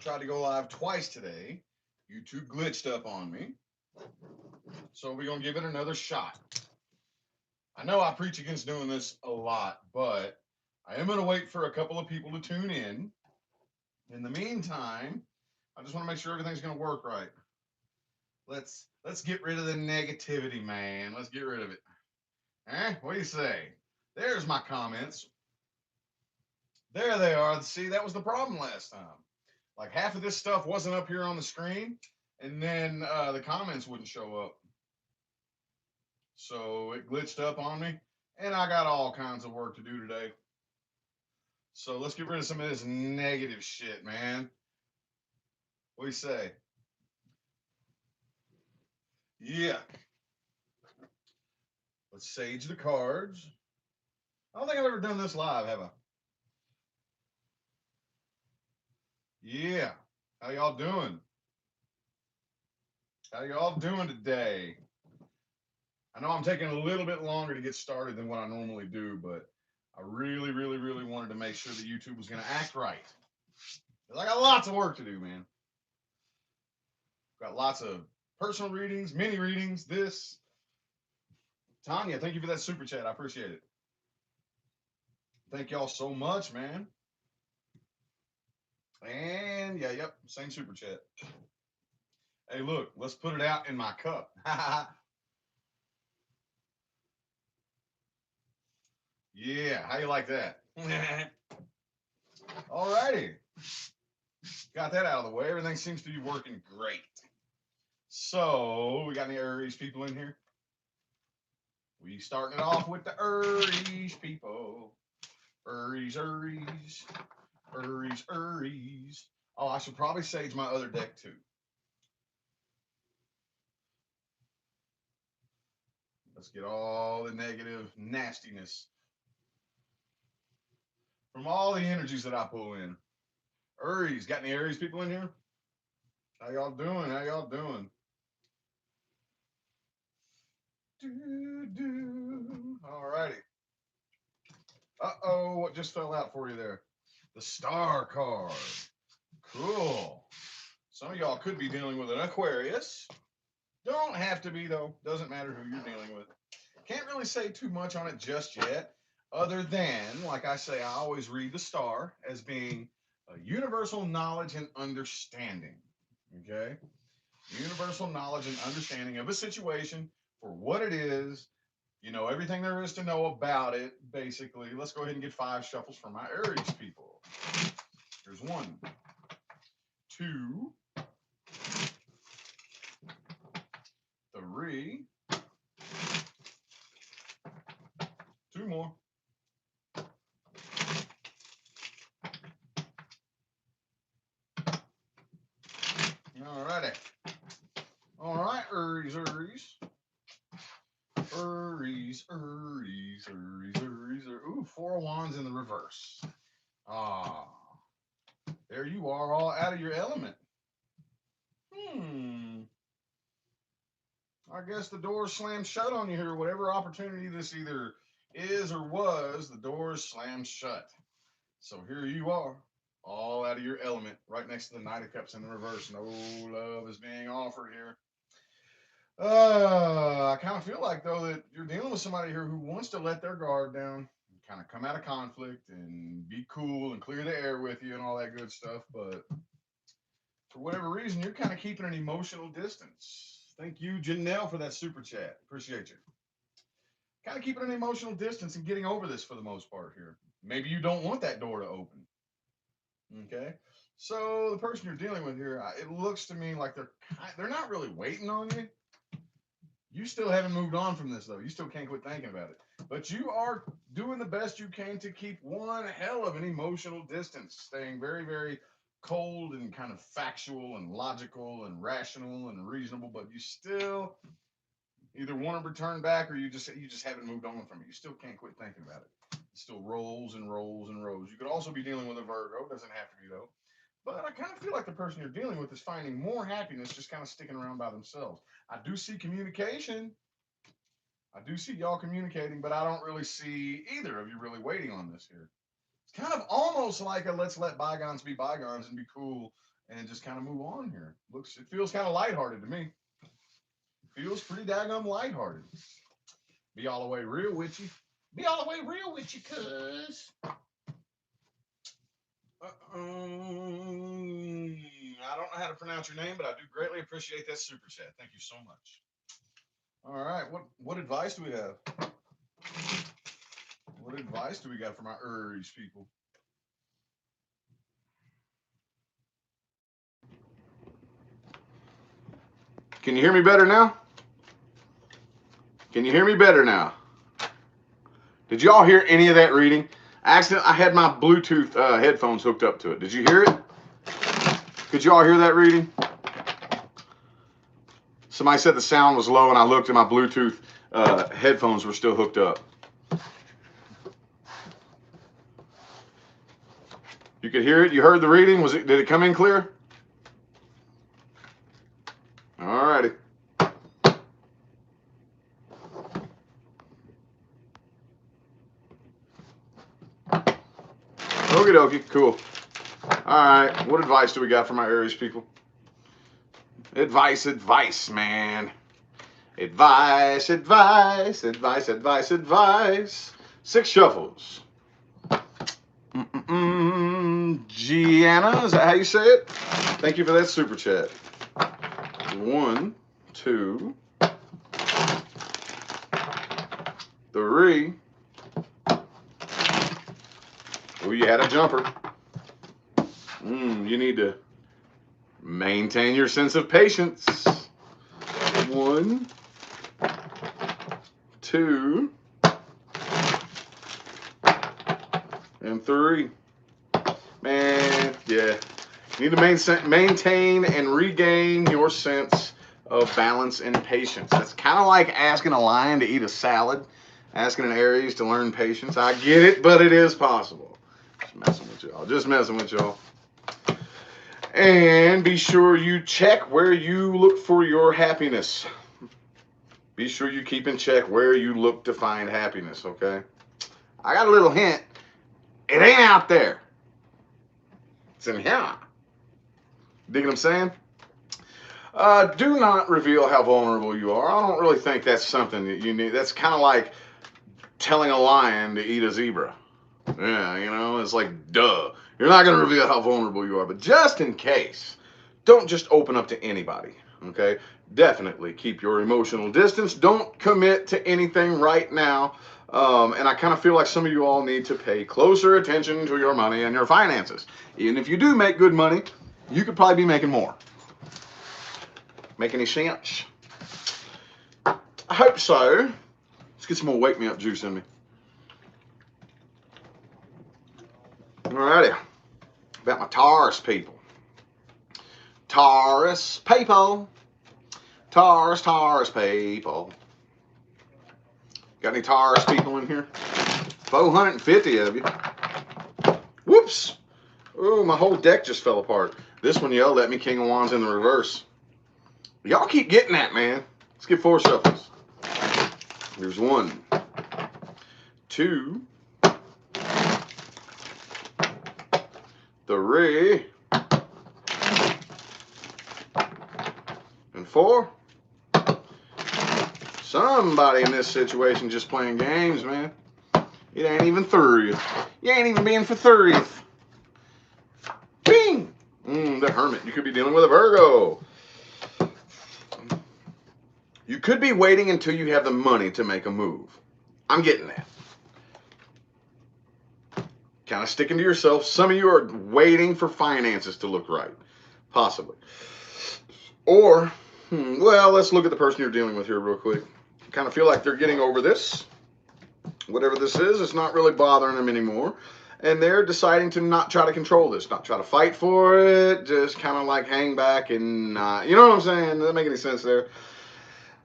Tried to go live twice today. YouTube glitched up on me. So we're going to give it another shot. I know I preach against doing this a lot, but I am going to wait for a couple of people to tune in. In the meantime, I just want to make sure everything's going to work right. Let's get rid of the negativity, man. Let's get rid of it. What do you say? There's my comments. There they are. See, that was the problem last time. Like half of this stuff wasn't up here on the screen, and then the comments wouldn't show up. So it glitched up on me, and I got all kinds of work to do today. So let's get rid of some of this negative shit, man. What do you say? Yeah. Let's sage the cards. I don't think I've ever done this live, have I? Yeah. How y'all doing? How y'all doing today? I know I'm taking a little bit longer to get started than what I normally do, but I really, really, really wanted to make sure that YouTube was going to act right. Because I got lots of work to do, man. Got lots of personal readings, mini readings, this. Tanya, thank you for that super chat. I appreciate it. Thank y'all so much, man. And yeah, yep, same super chat. Hey, look, let's put it out in my cup. Yeah, how you like that? All righty. Got that out of the way. Everything seems to be working great. So, we got any Aries people in here? We starting it off with the Aries people. Aries, Aries, Aries, Aries. Oh, I should probably sage my other deck too. Let's get all the negative nastiness from all the energies that I pull in. Aries, got any Aries people in here? How y'all doing? How y'all doing? All righty. Uh-oh, what just fell out for you there? The Star card. Cool. Some of y'all could be dealing with an Aquarius. Don't have to be, though. Doesn't matter who you're dealing with. Can't really say too much on it just yet, other than, like I say, I always read the Star as being a universal knowledge and understanding. Okay? Universal knowledge and understanding of a situation for what it is, you know, everything there is to know about it, basically. Let's go ahead and get 5 shuffles for my Aries people. Here's 1, 2, 3, 2 more. All righty. All right, Aries, Aries. Aries, Aries, Aries, Aries. Ooh, 4 of Wands in the reverse. Ah, there you are, all out of your element. I guess the door slammed shut on you here. Whatever opportunity this either is or was, the door slammed shut. So here you are, all out of your element, right next to the Knight of Cups in the reverse. No love is being offered here. I kind of feel like, though, that you're dealing with somebody here who wants to let their guard down, kind of come out of conflict and be cool and clear the air with you and all that good stuff. But for whatever reason, you're kind of keeping an emotional distance. Thank you, Janelle, for that super chat. Appreciate you. Kind of keeping an emotional distance and getting over this for the most part here. Maybe you don't want that door to open. Okay. So the person you're dealing with here, it looks to me like they're not really waiting on you. You still haven't moved on from this, though. You still can't quit thinking about it. But you are doing the best you can to keep one hell of an emotional distance, staying very, very cold and kind of factual and logical and rational and reasonable, but you still either want to return back or you just haven't moved on from it. You still can't quit thinking about it. It still rolls and rolls and rolls. You could also be dealing with a Virgo. Doesn't have to be, though. But I kind of feel like the person you're dealing with is finding more happiness just kind of sticking around by themselves. I do see communication. I do see y'all communicating, but I don't really see either of you really waiting on this here. It's kind of almost like a let's let bygones be bygones and be cool and just kind of move on here. It feels kind of lighthearted to me. Feels pretty daggum lighthearted. Be all the way real with you. Be all the way real with you, cuz. I don't know how to pronounce your name, but I do greatly appreciate that super chat. Thank you so much. All right, what advice do we have? What advice do we got for my Aries people? Can you hear me better now? Can you hear me better now? Did y'all hear any of that reading? I had my Bluetooth headphones hooked up to it. Did you hear it? Could y'all hear that reading? Somebody said the sound was low, and I looked and my Bluetooth headphones were still hooked up. You could hear it? You heard the reading? Did it come in clear? All righty. Okie dokie, cool. All right, what advice do we got for my Aries people? Advice, man. Advice. 6 shuffles. Gianna, is that how you say it? Thank you for that super chat. 1, 2, 3. Oh, you had a jumper. You need to maintain your sense of patience. 1, 2, and 3. Man, yeah. You need to maintain and regain your sense of balance and patience. That's kind of like asking a lion to eat a salad, asking an Aries to learn patience. I get it, but it is possible. Just messing with y'all. And be sure you check where you look for your happiness. Be sure you keep in check where you look to find happiness, okay? I got a little hint. It ain't out there. It's in here. Dig what I'm saying? Do not reveal how vulnerable you are. I don't really think that's something that you need. That's kind of like telling a lion to eat a zebra. Yeah, you know, it's like, duh. You're not going to reveal how vulnerable you are, but just in case, don't just open up to anybody, okay? Definitely keep your emotional distance. Don't commit to anything right now. And I kind of feel like some of you all need to pay closer attention to your money and your finances. Even if you do make good money, you could probably be making more. Make any sense? I hope so. Let's get some more wake me up juice in me. Alrighty. About my Taurus people. Taurus people. Taurus people. Got any Taurus people in here? 450 of you. Whoops. Oh, my whole deck just fell apart. This one yelled at me, King of Wands in the reverse. Y'all keep getting that, man. Let's get 4 shuffles. Here's 1, 2, 3, and 4. Somebody in this situation just playing games, man. It ain't even 30th. You ain't even being for 30th. Bing! The Hermit. You could be dealing with a Virgo. You could be waiting until you have the money to make a move. I'm getting that. Kind of sticking to yourself. Some of you are waiting for finances to look right. Possibly. Or, well, let's look at the person you're dealing with here real quick. You kind of feel like they're getting over this. Whatever this is, it's not really bothering them anymore. And they're deciding to not try to control this, not try to fight for it, just kind of like hang back and, you know what I'm saying? Doesn't make any sense there.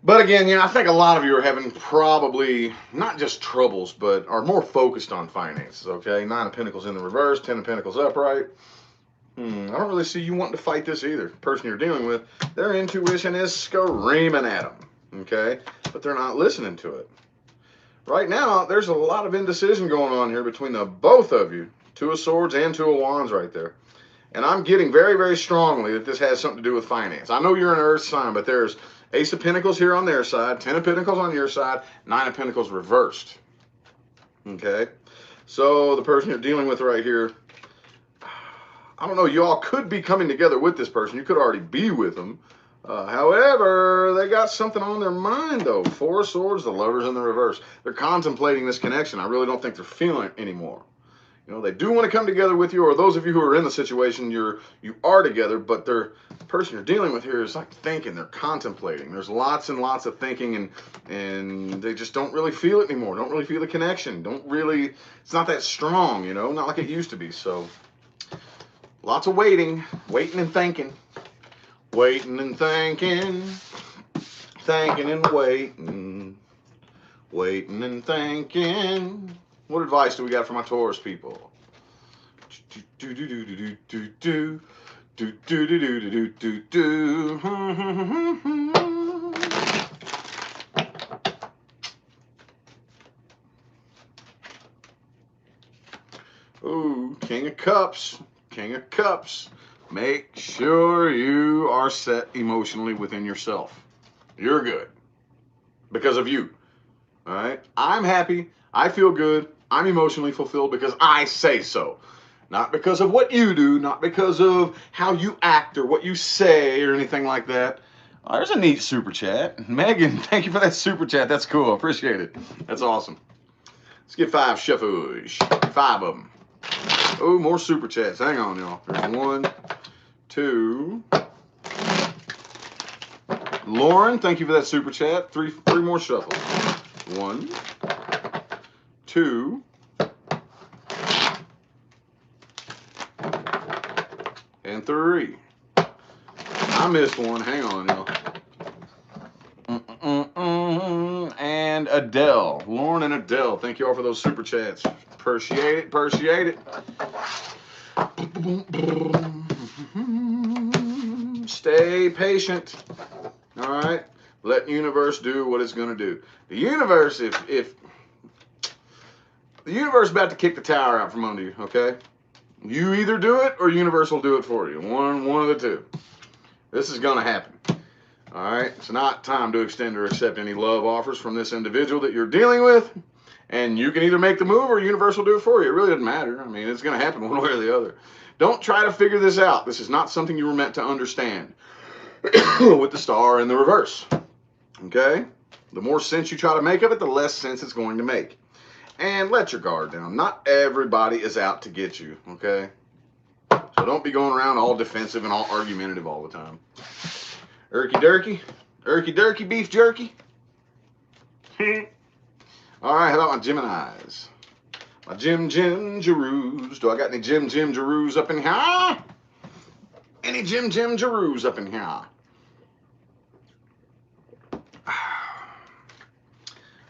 But again, I think a lot of you are having probably not just troubles, but are more focused on finances, okay? 9 of Pentacles in the reverse, 10 of Pentacles upright. I don't really see you wanting to fight this either. The person you're dealing with, their intuition is screaming at them, okay? But they're not listening to it. Right now, there's a lot of indecision going on here between the both of you. 2 of Swords and 2 of Wands right there. And I'm getting very, very strongly that this has something to do with finance. I know you're an earth sign, but there's Ace of Pentacles here on their side, 10 of Pentacles on your side, 9 of Pentacles reversed. Okay? So the person you're dealing with right here, I don't know, you all could be coming together with this person. You could already be with them. However, they got something on their mind, though. 4 of Swords, the Lovers in the reverse. They're contemplating this connection. I really don't think they're feeling it anymore. You know, they do want to come together with you, or those of you who are in the situation, you are together, but the person you're dealing with here is like thinking, they're contemplating. There's lots and lots of thinking, and they just don't really feel it anymore. Don't really feel the connection. It's not that strong, you know, not like it used to be. So lots of waiting and thinking. Waiting and thinking, thinking and waiting, waiting and thinking. What advice do we got for my Taurus people? Ooh, King of Cups, King of Cups. Make sure you are set emotionally within yourself. You're good because of you. All right? I'm happy. I feel good. I'm emotionally fulfilled because I say so. Not because of what you do, not because of how you act or what you say or anything like that. Oh, there's a neat super chat. Megan, thank you for that super chat. That's cool. Appreciate it. That's awesome. Let's get 5 shuffles. 5 of them. Oh, more super chats. Hang on, y'all. There's 1, 2. Lauren, thank you for that super chat. 3 more shuffles. 1, 2, and 3. I missed one. Hang on, y'all. And Adele. Lauren and Adele, thank you all for those super chats. Appreciate it. Appreciate it. Stay patient. All right? Let the universe do what it's going to do. The universe, if the universe is about to kick the tower out from under you, okay? You either do it or the universe will do it for you. One of the two. This is going to happen. All right? It's not time to extend or accept any love offers from this individual that you're dealing with. And you can either make the move or the universe will do it for you. It really doesn't matter. I mean, it's going to happen one way or the other. Don't try to figure this out. This is not something you were meant to understand with the star in the reverse. Okay? The more sense you try to make of it, the less sense it's going to make. And let your guard down. Not everybody is out to get you. Okay? So don't be going around all defensive and all argumentative all the time. Erky durky, beef jerky. All right, how about my Geminis? My Jim Jeroos. Do I got any Jim Jeroos up in here? Any Jim Jeroos up in here?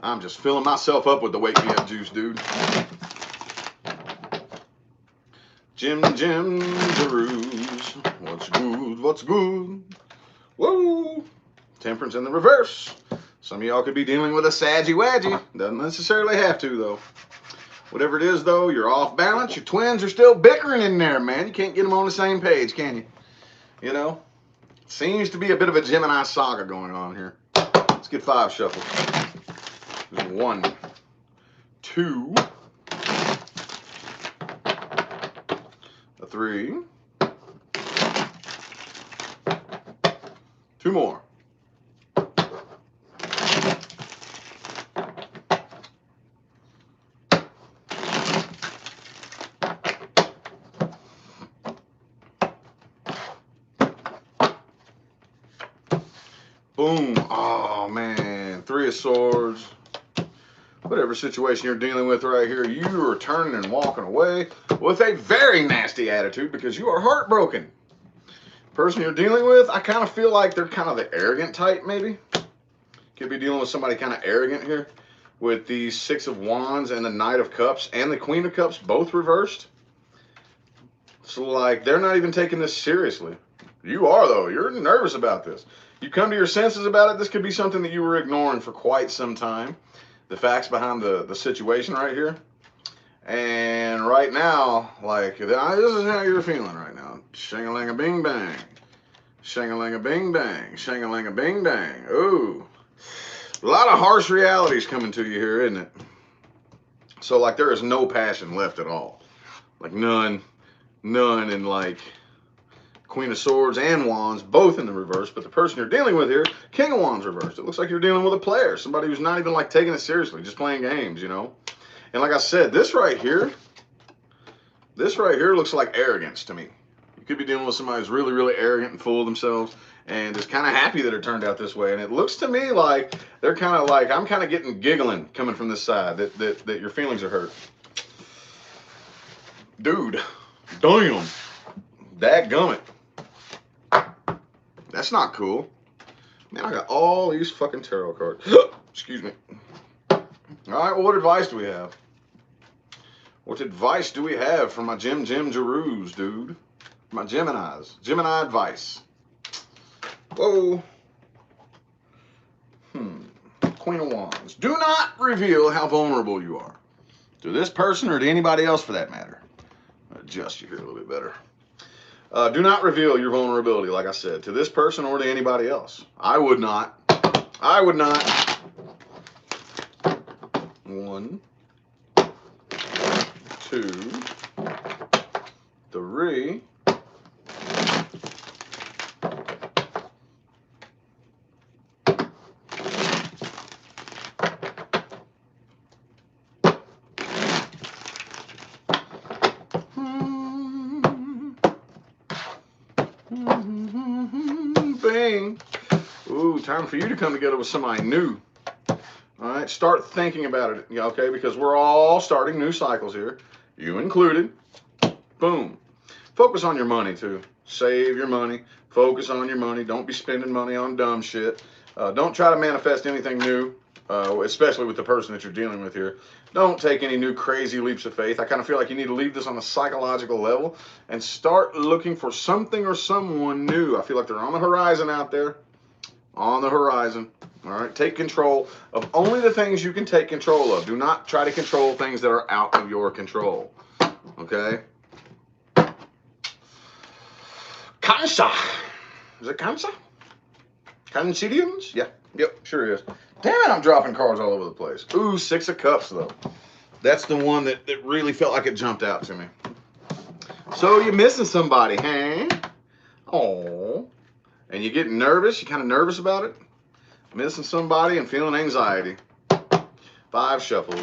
I'm just filling myself up with the Wake Me Up juice, dude. Jim Jeroos. What's good? What's good? Whoa! Temperance in the reverse. Some of y'all could be dealing with a saggy wadgy. Doesn't necessarily have to, though. Whatever it is, though, you're off balance. Your twins are still bickering in there, man. You can't get them on the same page, can you? You know? Seems to be a bit of a Gemini saga going on here. Let's get 5 shuffles. 1, 2, 3, 2 more. Boom. Oh, man. 3 of Swords. Whatever situation you're dealing with right here, you are turning and walking away with a very nasty attitude because you are heartbroken. Person you're dealing with, I kind of feel like they're kind of the arrogant type, maybe. Could be dealing with somebody kind of arrogant here with the 6 of Wands and the Knight of Cups and the Queen of Cups both reversed. So, like, they're not even taking this seriously. You are, though. You're nervous about this. You come to your senses about it. This could be something that you were ignoring for quite some time. The facts behind the situation right here. And right now, like, this is how you're feeling right now. Shang-a-lang-a-bing-bang. Shang-a-lang-a-bing-bang. Shang-a-lang-a-bing-bang. Ooh. A lot of harsh realities coming to you here, isn't it? So, like, there is no passion left at all. Like, none. None. And, like, Queen of Swords and Wands, both in the reverse. But the person you're dealing with here, King of Wands reversed. It looks like you're dealing with a player. Somebody who's not even, like, taking it seriously. Just playing games, you know? And like I said, this right here looks like arrogance to me. You could be dealing with somebody who's really, really arrogant and full of themselves and is kind of happy that it turned out this way. And it looks to me like they're kind of like, I'm kind of getting giggling coming from this side that your feelings are hurt. Dude, damn, dadgummit. That's not cool. Man, I got all these fucking tarot cards. Excuse me. All right, well, what advice do we have? What advice do we have for my Jim Jeroos, dude? My Geminis. Gemini advice. Whoa. Queen of Wands. Do not reveal how vulnerable you are. To this person or to anybody else for that matter. Adjust you here a little bit better. Do not reveal your vulnerability, like I said, to this person or to anybody else. I would not. I would not. 1, 2, 3. Bang. Ooh, time for you to come together with somebody new. All right, start thinking about it, okay? Because we're all starting new cycles here, you included. Boom. Focus on your money, too. Save your money. Focus on your money. Don't be spending money on dumb shit. Don't try to manifest anything new, especially with the person that you're dealing with here. Don't take any new crazy leaps of faith. I kind of feel like you need to leave this on a psychological level and start looking for something or someone new. I feel like they're on the horizon out there. On the horizon. All right, take control of only the things you can take control of. Do not try to control things that are out of your control. Okay? Cancer. Is it Cancer? Cancerians? Yeah. Yep, sure is. Damn it, I'm dropping cards all over the place. Ooh, 6 of Cups, though. That's the one that really felt like it jumped out to me. So you're missing somebody, huh? Oh. And you're getting nervous? You're kind of nervous about it? Missing somebody and feeling anxiety. 5 shuffles.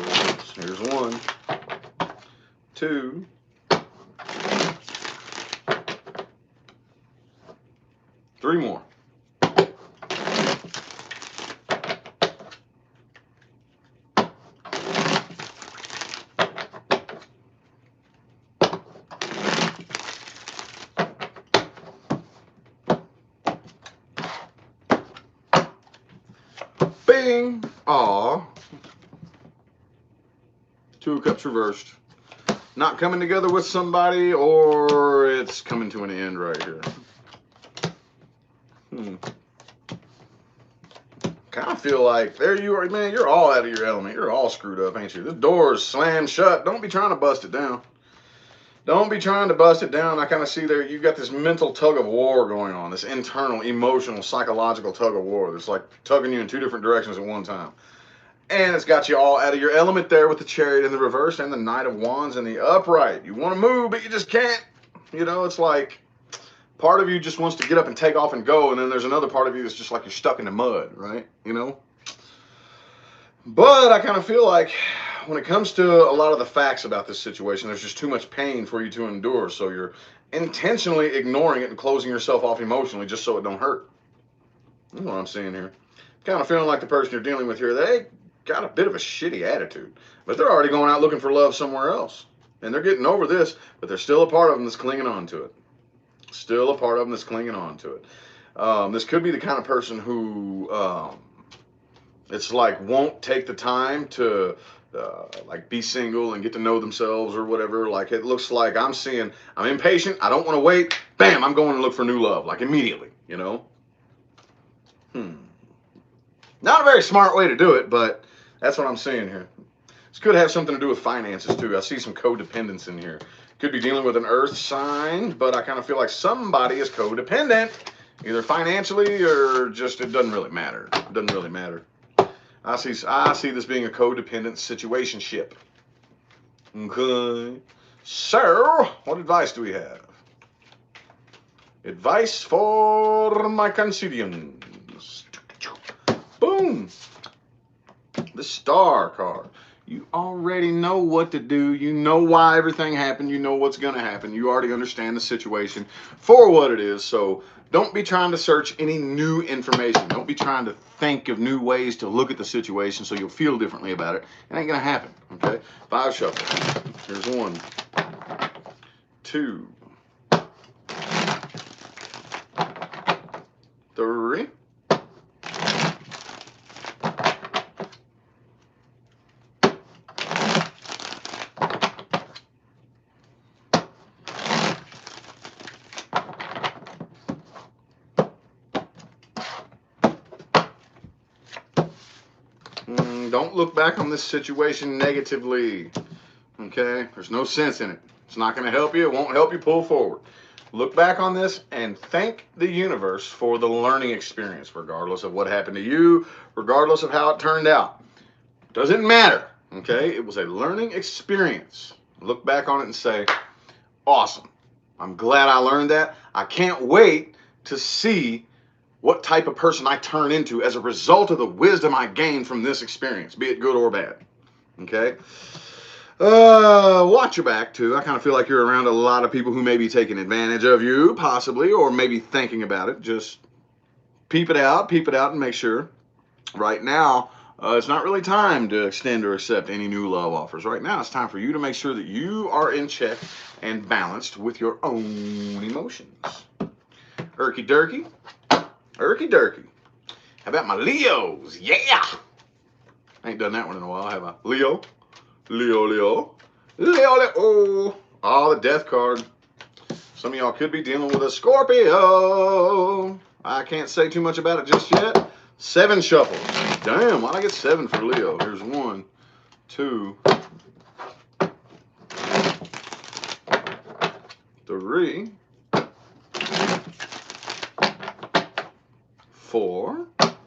Here's 1, 2, 3 more. Bing! Aw. 2 of Cups reversed. Not coming together with somebody, or it's coming to an end right here. Kind of feel like there you are, man. You're all out of your element. You're all screwed up, ain't you? This door is slammed shut. Don't be trying to bust it down. Don't be trying to bust it down. I kind of see there you've got this mental tug of war going on, this internal, emotional, psychological tug of war that's like tugging you in 2 different directions at one time. And it's got you all out of your element there with the Chariot in the reverse and the Knight of Wands in the upright. You want to move, but you just can't. You know, it's like part of you just wants to get up and take off and go, and then there's another part of you that's just like you're stuck in the mud, right? You know? But I kind of feel like when it comes to a lot of the facts about this situation, there's just too much pain for you to endure, so you're intentionally ignoring it and closing yourself off emotionally just so it don't hurt. That's what I'm seeing here. Kind of feeling like the person you're dealing with here, they got a bit of a shitty attitude, but they're already going out looking for love somewhere else. And they're getting over this, but there's still a part of them that's clinging on to it. Still a part of them that's clinging on to it. This could be the kind of person who it's like won't take the time to like be single and get to know themselves or whatever. Like it looks like I'm seeing, I'm impatient, I don't want to wait, bam, I'm going to look for new love, like immediately, you know? Not a very smart way to do it, but that's what I'm seeing here. This could have something to do with finances too. I see some codependence in here. Could be dealing with an earth sign, but I kind of feel like somebody is codependent, either financially or just, it doesn't really matter. It doesn't really matter. I see this being a codependent situationship. Okay. So, what advice do we have? Advice for my Cancerians. Boom. The Star card. You already know what to do. You know why everything happened. You know what's going to happen. You already understand the situation for what it is. So don't be trying to search any new information. Don't be trying to think of new ways to look at the situation so you'll feel differently about it. It ain't going to happen. Okay? 5 shuffles. Here's 1, 2, 3. Don't look back on this situation negatively. Okay? There's no sense in it. It's not going to help you. It won't help you pull forward. Look back on this and thank the universe for the learning experience, regardless of what happened to you, regardless of how it turned out. Doesn't matter. Okay? It was a learning experience. Look back on it and say, awesome. I'm glad I learned that. I can't wait to see what type of person I turn into as a result of the wisdom I gained from this experience, be it good or bad. Okay? Watch your back, too. I kind of feel like you're around a lot of people who may be taking advantage of you, possibly, or maybe thinking about it. Just peep it out, and make sure. Right now, it's not really time to extend or accept any new love offers. Right now, it's time for you to make sure that you are in check and balanced with your own emotions. Erky Durky. Erky Durky. How about my Leos? Yeah! I ain't done that one in a while, have I? Leo. Leo. Oh, the death card. Some of y'all could be dealing with a Scorpio. I can't say too much about it just yet. 7 shuffles. Damn, why'd I get 7 for Leo? Here's 1, 2, 3, 4, 5.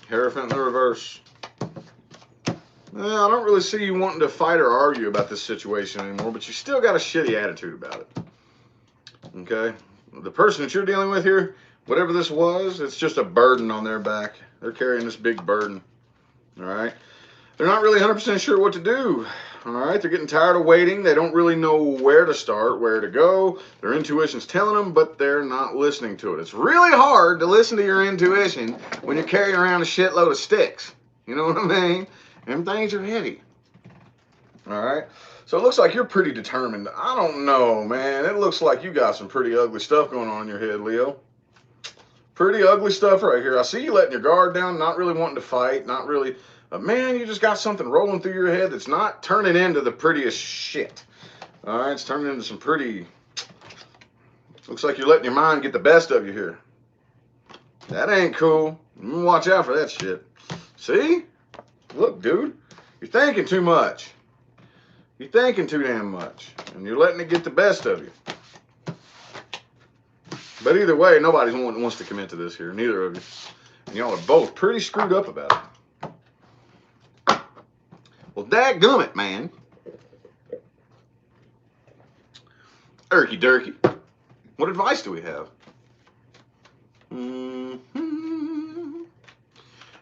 Hierophant in the reverse. I don't really see you wanting to fight or argue about this situation anymore, but you still got a shitty attitude about it. Okay? The person that you're dealing with here, whatever this was, it's just a burden on their back. They're carrying this big burden. All right? They're not really 100% sure what to do. All right? They're getting tired of waiting. They don't really know where to start, where to go. Their intuition's telling them, but they're not listening to it. It's really hard to listen to your intuition when you're carrying around a shitload of sticks. You know what I mean? Them things are heavy. All right? So it looks like you're pretty determined. I don't know, man. It looks like you got some pretty ugly stuff going on in your head, Leo. Pretty ugly stuff right here. I see you letting your guard down, not really wanting to fight, not really... But man, you just got something rolling through your head that's not turning into the prettiest shit. All right? It's turning into some pretty... Looks like you're letting your mind get the best of you here. That ain't cool. Watch out for that shit. See? Look, dude, you're thinking too much. You're thinking too damn much. And you're letting it get the best of you. But either way, nobody wants to commit to this here. Neither of you. And y'all are both pretty screwed up about it. Well, dadgummit, man. Erky Durky. What advice do we have?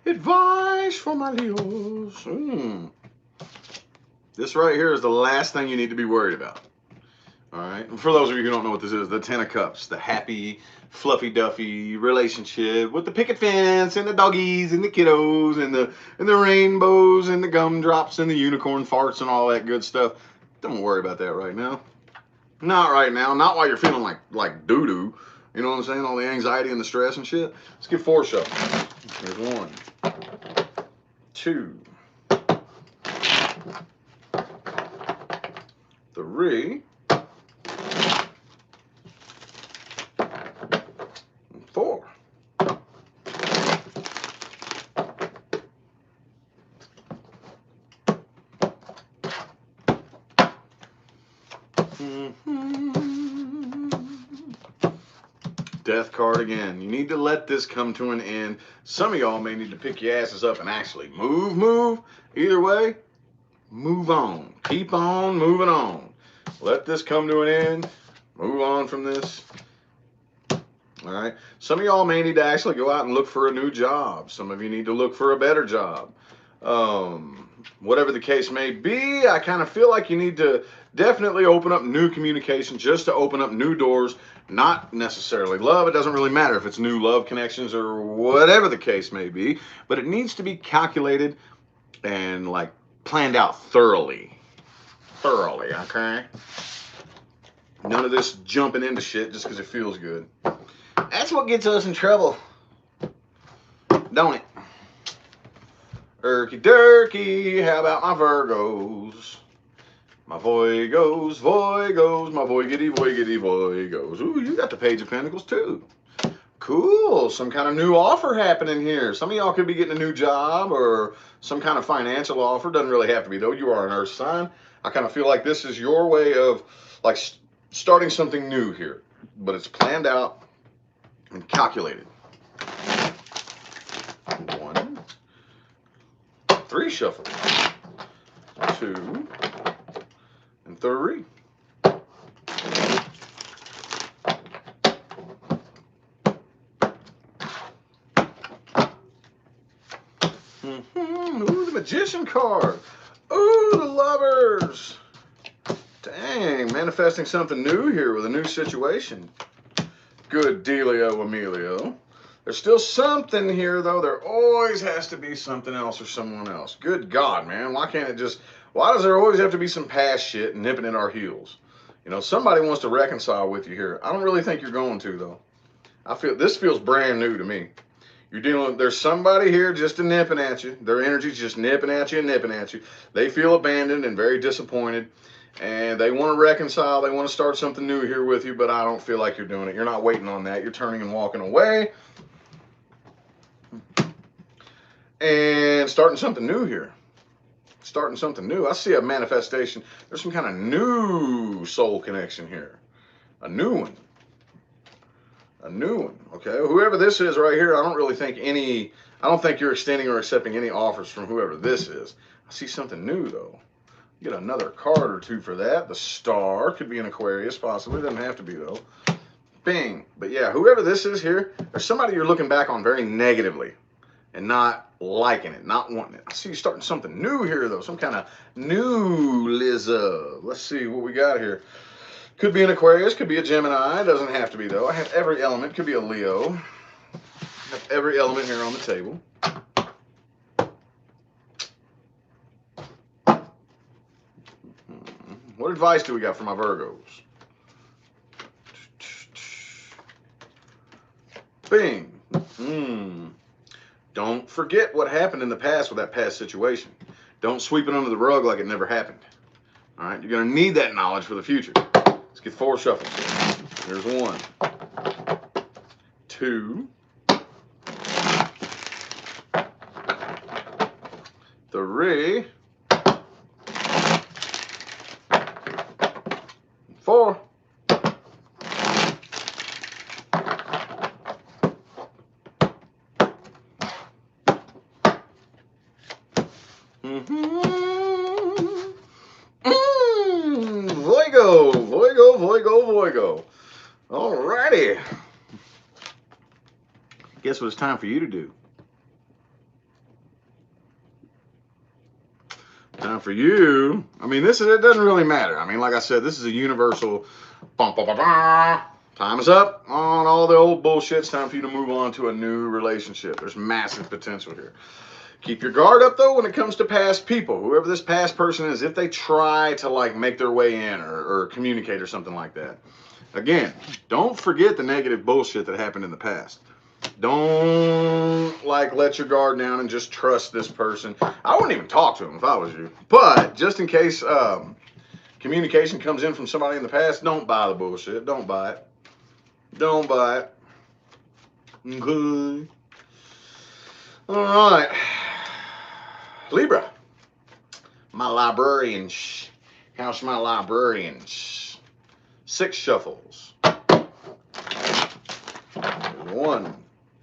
Advice for my Leos. This right here is the last thing you need to be worried about. All right. And for those of you who don't know what this is, the 10 of Cups, the happy, fluffy duffy relationship with the picket fence and the doggies and the kiddos and the rainbows and the gumdrops and the unicorn farts and all that good stuff. Don't worry about that right now. Not right now. Not while you're feeling like doo-doo. You know what I'm saying? All the anxiety and the stress and shit. Let's get 4 shuffles. Here's 1, 2, 3, 4. Death card again. You need to let this come to an end. Some of y'all may need to pick your asses up and actually move. Either way, move on. Keep on moving on. Let this come to an end. Move on from this. All right. Some of y'all may need to actually go out and look for a new job. Some of you need to look for a better job. Whatever the case may be, I kind of feel like you need to definitely open up new communication just to open up new doors. Not necessarily love. It doesn't really matter if it's new love connections or whatever the case may be, but it needs to be calculated and like planned out thoroughly, okay? None of this jumping into shit just because it feels good. That's what gets us in trouble, don't it? Erky Durky, how about my Virgos? My Voygos, my Voygos. Ooh, you got the Page of Pentacles too. Cool, some kind of new offer happening here. Some of y'all could be getting a new job or some kind of financial offer. Doesn't really have to be though. You are an earth sign. I kind of feel like this is your way of like starting something new here, but it's planned out and calculated. 1, 3 shuffle. 2 and 3. Ooh, the Magician card. Ooh, the Lovers. Dang, manifesting something new here with a new situation. Good dealio, Emilio. There's still something here, though. There always has to be something else or someone else. Good God, man. Why can't it just... Why does there always have to be some past shit nipping at our heels? You know, somebody wants to reconcile with you here. I don't really think you're going to, though. I feel... This feels brand new to me. You're dealing with... There's somebody here just nipping at you. Their energy's just nipping at you and nipping at you. They feel abandoned and very disappointed. And they want to reconcile. They want to start something new here with you, but I don't feel like you're doing it. You're not waiting on that. You're turning and walking away. And starting something new here. Starting something new. I see a manifestation. There's some kind of new soul connection here. A new one. A new one. Okay. Whoever this is right here, I don't think you're extending or accepting any offers from whoever this is. I see something new though. Get another card or two for that. The Star could be an Aquarius, possibly. Doesn't have to be though. Bing. But yeah, whoever this is here, there's somebody you're looking back on very negatively and not liking it, not wanting it. I see you starting something new here though. Some kind of new Lizzo. Let's see what we got here. Could be an Aquarius, could be a Gemini. Doesn't have to be though. I have every element. Could be a Leo. I have every element here on the table. What advice do we got for my Virgos? Bing. Don't forget what happened in the past with that past situation. Don't sweep it under the rug like it never happened. All right, you're going to need that knowledge for the future. Let's get 4 shuffles. Here's 1, 2, 3, 4. Voigo. Alrighty. Guess what it's time for you to do? Time for you. I mean, it doesn't really matter. I mean, like I said, this is a universal. Time is up on all the old bullshit. It's time for you to move on to a new relationship. There's massive potential here. Keep your guard up, though, when it comes to past people. Whoever this past person is, if they try to, like, make their way in or communicate or something like that. Again, don't forget the negative bullshit that happened in the past. Don't like let your guard down and just trust this person. I wouldn't even talk to them if I was you. But just in case communication comes in from somebody in the past, don't buy the bullshit. Don't buy it. Don't buy it. Okay. All right. Libra. My librarians. How's my librarians? 6 shuffles. 1,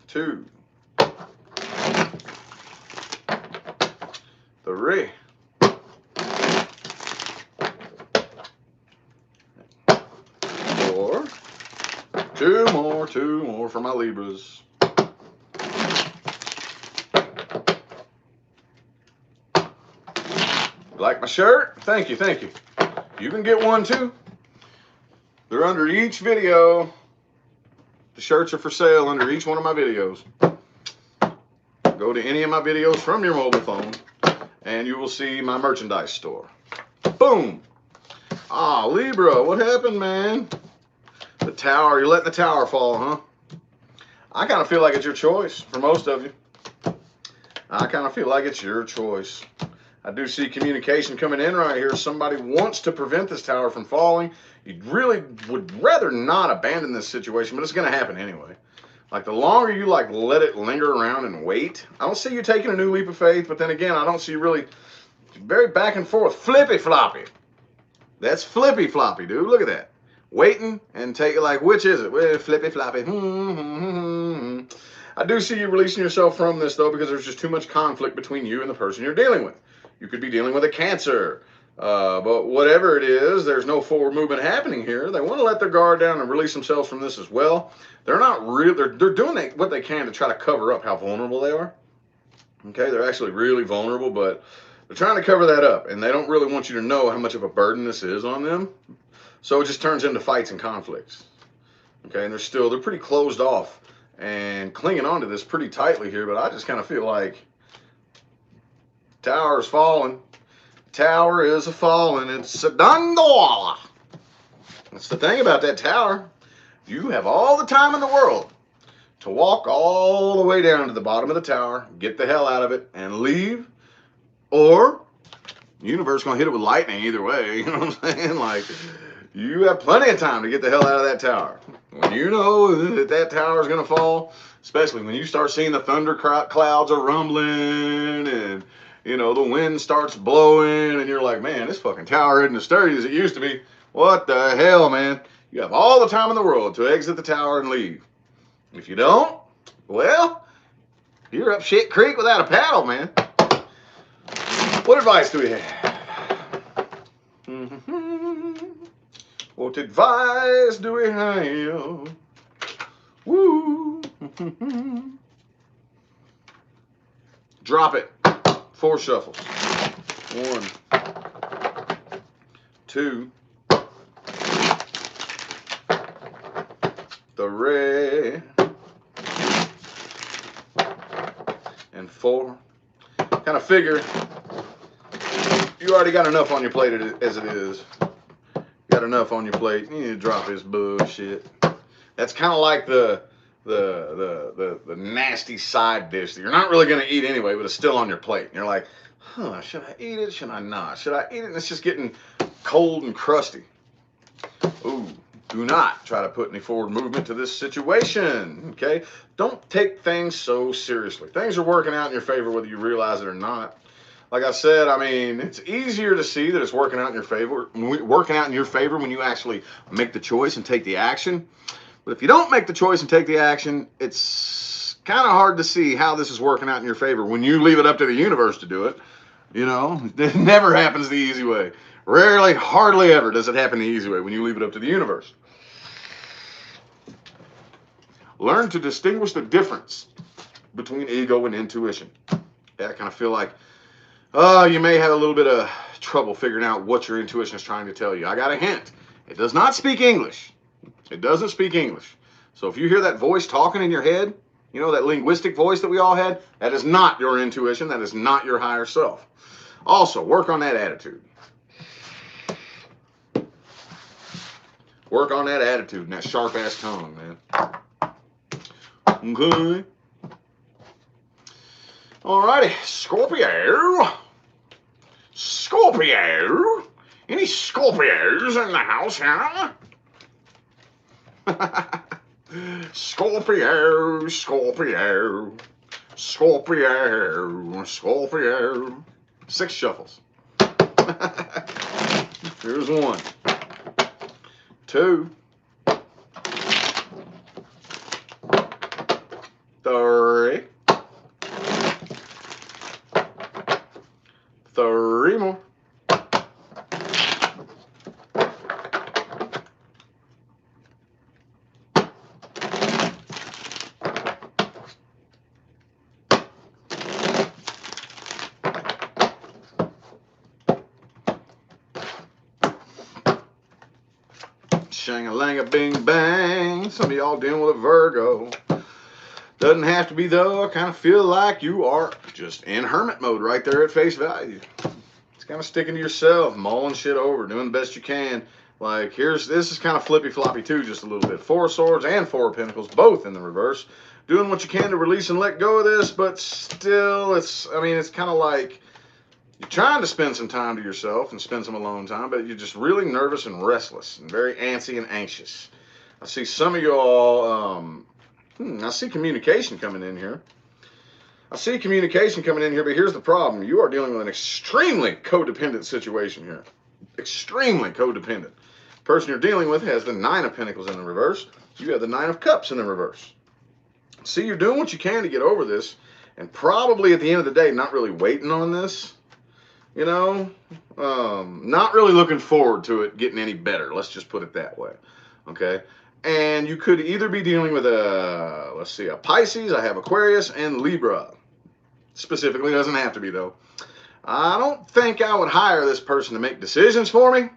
2, 3. 4. 2 more for my Libras. You like my shirt? Thank you, thank you. You can get one too. They're under each video. The shirts are for sale under each one of my videos. Go to any of my videos from your mobile phone and you will see my merchandise store. Boom. Ah, Libra, what happened, man? The tower, you're letting the tower fall, huh? I kind of feel like it's your choice for most of you. I kind of feel like it's your choice. I do see communication coming in right here. Somebody wants to prevent this tower from falling. You really would rather not abandon this situation, but it's going to happen anyway. Like the longer you like let it linger around and wait, I don't see you taking a new leap of faith, but then again, I don't see you really very back and forth. Flippy floppy. That's flippy floppy, dude. Look at that. Waiting and take it like, which is it? Well, flippy floppy. I do see you releasing yourself from this though, because there's just too much conflict between you and the person you're dealing with. You could be dealing with a Cancer, but whatever it is, there's no forward movement happening here. They want to let their guard down and release themselves from this as well. They're not real. They're doing what they can to try to cover up how vulnerable they are. Okay, they're actually really vulnerable, but they're trying to cover that up, and they don't really want you to know how much of a burden this is on them. So it just turns into fights and conflicts. Okay, and they're pretty closed off and clinging onto this pretty tightly here, but I just kind of feel like tower is falling. Tower is a falling. It's a done. That's the thing about that tower. You have all the time in the world to walk all the way down to the bottom of the tower, get the hell out of it, and leave. Or the universe is going to hit it with lightning either way. You know what I'm saying? Like, you have plenty of time to get the hell out of that tower. When you know that tower is going to fall, especially when you start seeing the thunder clouds are rumbling and, you know, the wind starts blowing and you're like, man, this fucking tower isn't as sturdy as it used to be. What the hell, man? You have all the time in the world to exit the tower and leave. If you don't, well, you're up shit creek without a paddle, man. What advice do we have? What advice do we have? Woo. Drop it. 4 shuffles. 1, 2, 3, and 4. Kind of figure you already got enough on your plate as it is. Got enough on your plate. You need to drop this bullshit. That's kind of like the nasty side dish that you're not really going to eat anyway, but it's still on your plate. And you're like, huh, should I eat it? Should I not? Should I eat it? And it's just getting cold and crusty. Ooh, do not try to put any forward movement to this situation, okay? Don't take things so seriously. Things are working out in your favor whether you realize it or not. Like I said, I mean, it's easier to see that it's working out in your favor when you actually make the choice and take the action. But if you don't make the choice and take the action, it's kind of hard to see how this is working out in your favor when you leave it up to the universe to do it. You know, it never happens the easy way. Rarely, hardly ever does it happen the easy way when you leave it up to the universe. Learn to distinguish the difference between ego and intuition. Yeah, I kind of feel like, you may have a little bit of trouble figuring out what your intuition is trying to tell you. I got a hint. It does not speak English. It doesn't speak English. So if you hear that voice talking in your head, you know, that linguistic voice that we all had, that is not your intuition. That is not your higher self. Also, work on that attitude. Work on that attitude and that sharp-ass tongue, man. Okay. Alrighty, Scorpio. Scorpio. Any Scorpios in the house, huh? Scorpio, Scorpio, Scorpio, Scorpio. 6 shuffles. Here's 1, 2, 3. 3 more. Shang-a-lang-a bing bang. Some of y'all dealing with a Virgo. Doesn't have to be though. I kind of feel like you are just in hermit mode right there at face value. It's kind of sticking to yourself, mulling shit over, doing the best you can. Like this is kind of flippy floppy too, just a little bit. 4 of Swords and 4 of Pentacles, both in the reverse. Doing what you can to release and let go of this, but still, it's kind of like you're trying to spend some time to yourself and spend some alone time, but you're just really nervous and restless and very antsy and anxious. I see some of y'all, I see communication coming in here. But here's the problem. You are dealing with an extremely codependent situation here. Extremely codependent. The person you're dealing with has the 9 of Pentacles in the reverse. You have the 9 of Cups in the reverse. See, you're doing what you can to get over this, and probably at the end of the day, not really waiting on this. You know, not really looking forward to it getting any better. Let's just put it that way. Okay. And you could either be dealing with a Pisces. I have Aquarius and Libra. Specifically, doesn't have to be though. I don't think I would hire this person to make decisions for me.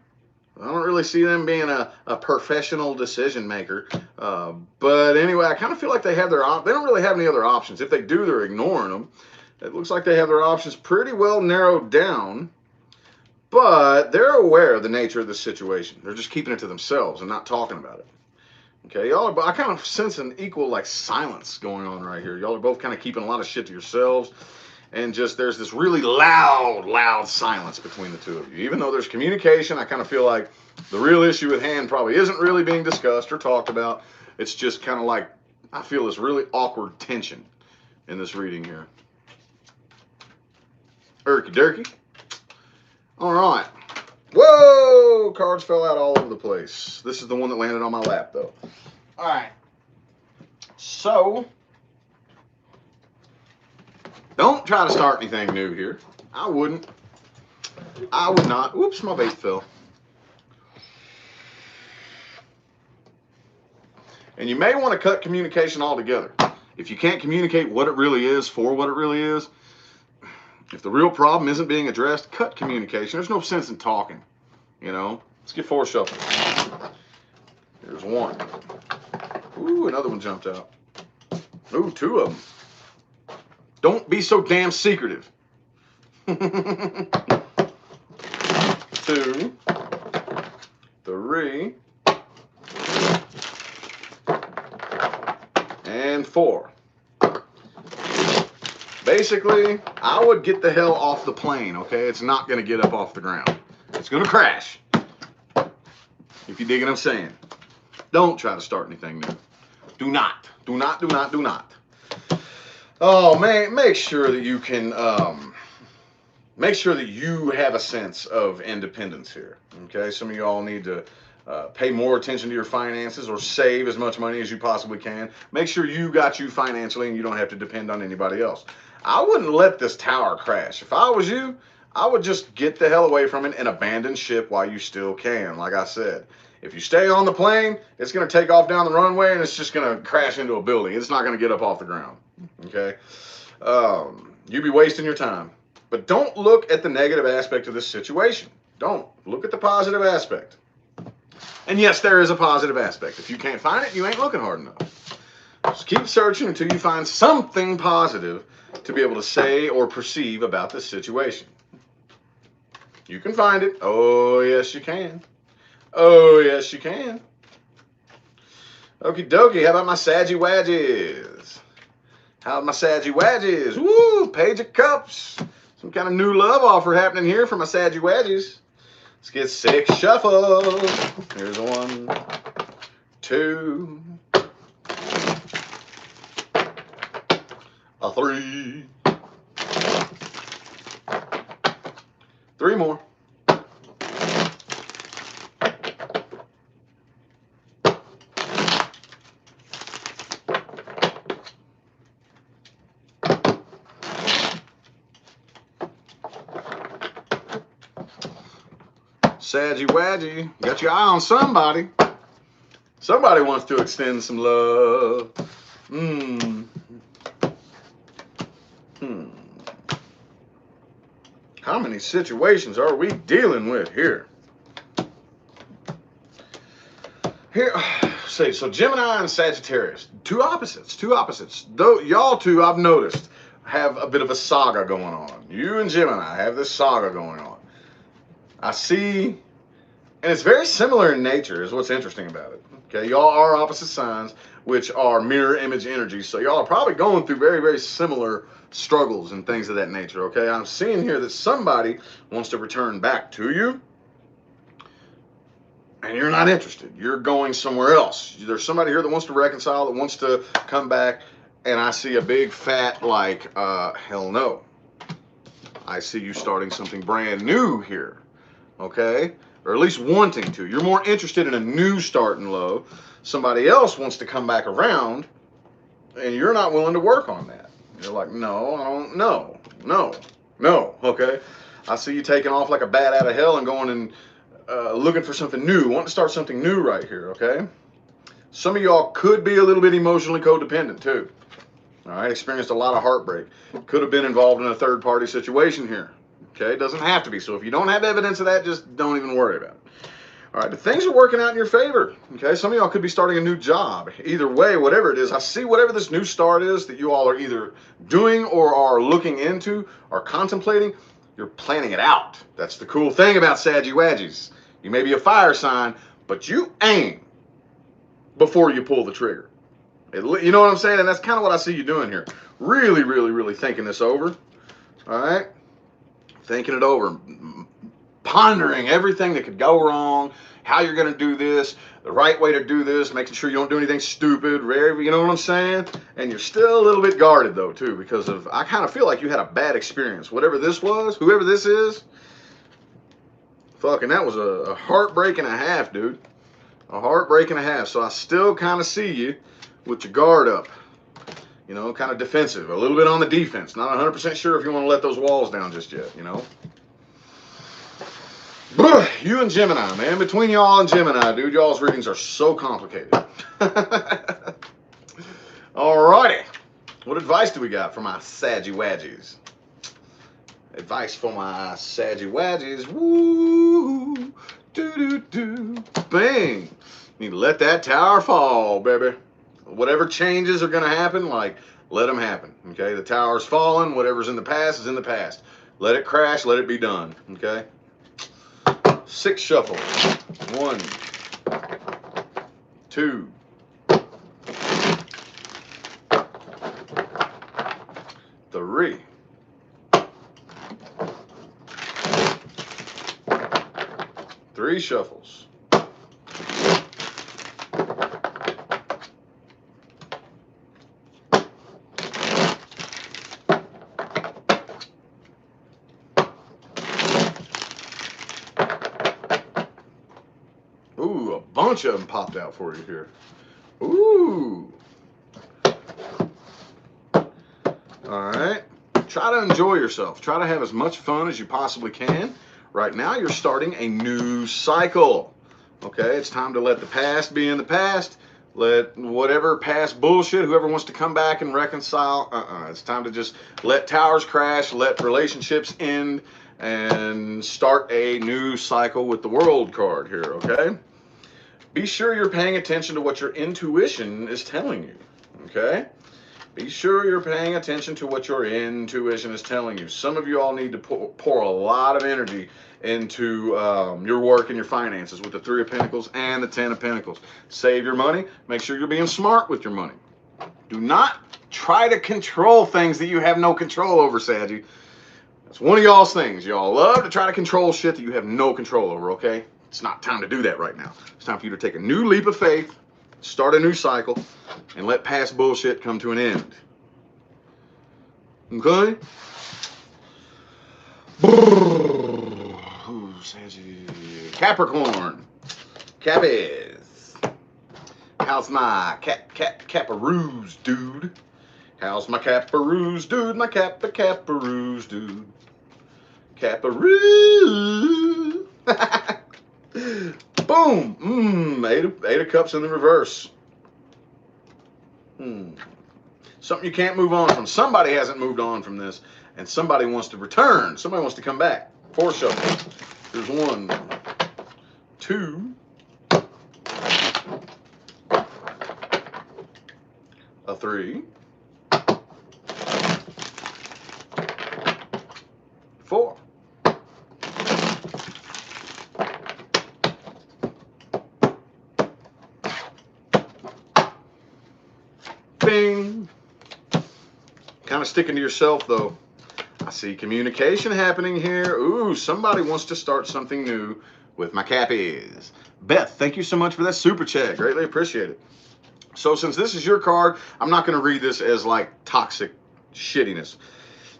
I don't really see them being a professional decision maker. But anyway, I kind of feel like they don't really have any other options. If they do, they're ignoring them. It looks like they have their options pretty well narrowed down, but they're aware of the nature of the situation. They're just keeping it to themselves and not talking about it. Okay, y'all I kind of sense an equal like silence going on right here. Y'all are both kind of keeping a lot of shit to yourselves, and just there's this really loud silence between the two of you. Even though there's communication, I kind of feel like the real issue at hand probably isn't really being discussed or talked about. It's just kind of like I feel this really awkward tension in this reading here. Erky Durky. All right. Whoa! Cards fell out all over the place. This is the one that landed on my lap, though. All right. So, don't try to start anything new here. I wouldn't. I would not. Whoops, my bait fell. And you may want to cut communication altogether. If you can't communicate what it really is for what it really is, if the real problem isn't being addressed, cut communication. There's no sense in talking, you know. Let's get 4 shuffles. Here's 1. Ooh, another one jumped out. Ooh, 2 of them. Don't be so damn secretive. 2, 3, and 4. Basically, I would get the hell off the plane, okay? It's not going to get up off the ground. It's going to crash. If you dig what I'm saying. Don't try to start anything new. Do not. Do not, do not, do not. Oh, man, make sure that you can, make sure that you have a sense of independence here, okay? Some of y'all need to pay more attention to your finances or save as much money as you possibly can. Make sure you got you financially and you don't have to depend on anybody else. I wouldn't let this tower crash. If I was you, I would just get the hell away from it and abandon ship while you still can. Like I said, if you stay on the plane, it's going to take off down the runway and it's just going to crash into a building. It's not going to get up off the ground. Okay? You'd be wasting your time. But don't look at the negative aspect of this situation. Don't. Look at the positive aspect. And yes, there is a positive aspect. If you can't find it, you ain't looking hard enough. Just keep searching until you find something positive to be able to say or perceive about this situation. You can find it. Oh, yes, you can. Oh, yes, you can. Okie dokie. How about my Saggy Wadges? How's my Saggy Wadges? Woo! Page of Cups. Some kind of new love offer happening here for my Saggy Wadges. Let's get 6 shuffles. Here's a 1, 2, a 3. 3 more. Saggy Wadgy, got your eye on somebody. Somebody wants to extend some love. How many situations are we dealing with here? So Gemini and Sagittarius, two opposites. Though y'all two, I've noticed, have a bit of a saga going on. You and Gemini have this saga going on. I see, and it's very similar in nature is what's interesting about it. Okay, y'all are opposite signs, which are mirror image energies. So y'all are probably going through very, very similar struggles and things of that nature. Okay, I'm seeing here that somebody wants to return back to you, and you're not interested. You're going somewhere else. There's somebody here that wants to reconcile, that wants to come back, and I see a big fat like, hell no. I see you starting something brand new here. Okay, or at least wanting to. You're more interested in a new start in love. Somebody else wants to come back around, and you're not willing to work on that. You're like, no, I don't, no. Okay, I see you taking off like a bat out of hell and going and looking for something new, wanting to start something new right here. Okay, some of y'all could be a little bit emotionally codependent too. All right, experienced a lot of heartbreak. Could have been involved in a third-party situation here. Okay, it doesn't have to be. So if you don't have evidence of that, just don't even worry about it. All right, the things are working out in your favor. Okay, some of y'all could be starting a new job. Either way, whatever it is, I see whatever this new start is that you all are either doing or are looking into or contemplating, you're planning it out. That's the cool thing about Saggy Wadgies. You may be a fire sign, but you aim before you pull the trigger. You know what I'm saying? And that's kind of what I see you doing here. Really, really, really thinking this over. All right? Thinking it over, pondering everything that could go wrong, how you're going to do this, the right way to do this, making sure you don't do anything stupid, you know what I'm saying? And you're still a little bit guarded, though, too, because of, I kind of feel like you had a bad experience. Whatever this was, whoever this is, fucking, that was a heartbreak and a half, dude. A heartbreak and a half. So I still kind of see you with your guard up. You know, kind of defensive, a little bit on the defense. Not 100% sure if you want to let those walls down just yet, you know. You and Gemini, man. Between y'all and Gemini, dude, y'all's readings are so complicated. Alrighty. What advice do we got for my Saggy Wadgies? Advice for my Saggy Wadgies. Woo! Do-do-do. Bang! You need to let that tower fall, baby. Whatever changes are going to happen, like, let them happen, okay? The tower's fallen. Whatever's in the past is in the past. Let it crash. Let it be done, okay? 6 shuffles. 1, 2, 3. 3 shuffles. Ooh, a bunch of them popped out for you here. Ooh. All right. Try to enjoy yourself. Try to have as much fun as you possibly can. Right now, you're starting a new cycle. Okay, it's time to let the past be in the past. Let whatever past bullshit, whoever wants to come back and reconcile, it's time to just let towers crash, let relationships end, and start a new cycle with the World card here, okay? Be sure you're paying attention to what your intuition is telling you, okay? Be sure you're paying attention to what your intuition is telling you. Some of you all need to pour a lot of energy into your work and your finances with the Three of Pentacles and the Ten of Pentacles. Save your money. Make sure you're being smart with your money. Do not try to control things that you have no control over, Saggy. That's one of y'all's things. Y'all love to try to control shit that you have no control over, okay? It's not time to do that right now. It's time for you to take a new leap of faith, start a new cycle, and let past bullshit come to an end. Okay? Capricorn. Cappies. How's my caparoos, dude? How's my caparoos, dude? My caparoos, dude. Caparoo. Boom. Eight of Cups in the reverse. Something you can't move on from. Somebody hasn't moved on from this, and somebody wants to return. Somebody wants to come back. 4 shuffles. Here's 1, 2, a 3, 4. Bing. Kind of sticking to yourself, though. I see communication happening here. Ooh, somebody wants to start something new with my Cappies. Beth, thank you so much for that super chat. Greatly appreciate it. So since this is your card, I'm not going to read this as like toxic shittiness.